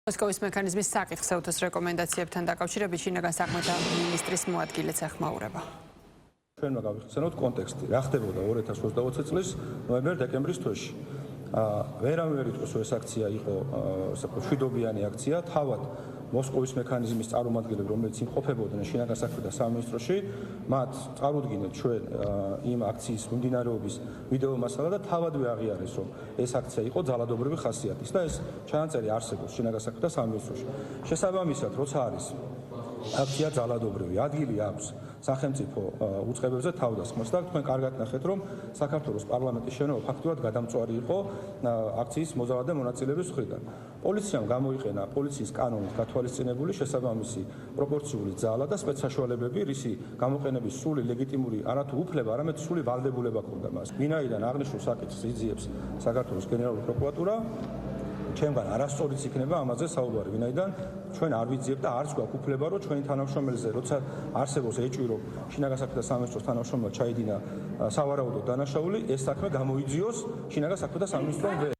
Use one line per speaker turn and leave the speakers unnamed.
მოსკოვის მექანიზმის საკითხს ელთოს რეკომენდაციებთან დაკავშირებით შინაგან საქმეთა მინისტრის მოადგილეც ეხმაურება.
ჩვენმა გავიხსენოთ კონტექსტი, რა ხდებოდა 2020 წლის ნოემბერ-დეკემბრის თვეში. ვერავინ იტყვის, რომ ეს აქცია იყო მშვიდობიანი აქცია, თავად მოსკოვის მექანიზმის წარმომადგენლები, რომელიც იმყოფებოდნენ შინაგან საქმეთა სამინისტროში, მათ წარუდგინეთ ჩვენ იმ აქციის მიმდინარეობის ვიდეო მასალა და თავადვე აღიარეს, რომ ეს აქცია იყო ძალადობრივი ხასიათის და ეს ჩანაწერი არსებობს შინაგან საქმეთა სამინისტროში. შესაბამისად, როცა არის აქცია ძალადობრივი, ადგილი აქვს სახელმწიფო უწყებებზე თავდასხმას და თქვენ კარგად ნახეთ, რომ საქართველოს პარლამენტის შენობა ფაქტურად გადამწვარი იყო აქციის მოზარადე მონაწილეების მხრიდან. პოლიციამ გამოიყენა პოლიციის კანონით გათვალისწინებული შესაბამისი პროპორციული ძალა და სპეცსაშუალებები, რისი გამოყენების სრული ლეგიტიმური არათუ უფლება, არამედ სრული ვალდებულება ჰქონდა მას. ვინაიდან აღნიშნულ საკითხს იძიებს საქართველოს გენერალური პროკურატურა, ჩემგან არასწორიც იქნება ამაზე საუბარი, ვინაიდან ჩვენ არ ვიძიებ და არც გვაქვს უფლება, რომ ჩვენი თანამშრომელზე, როცა არსებობს ეჭვი, რომ შინაგან საქმეთა სამინისტროს თანამშრომელად ჩაიდინა სავარაუდო დანაშაული, ეს საქმე გამოიძიოს შინაგან საქმეთა სამინისტრომ.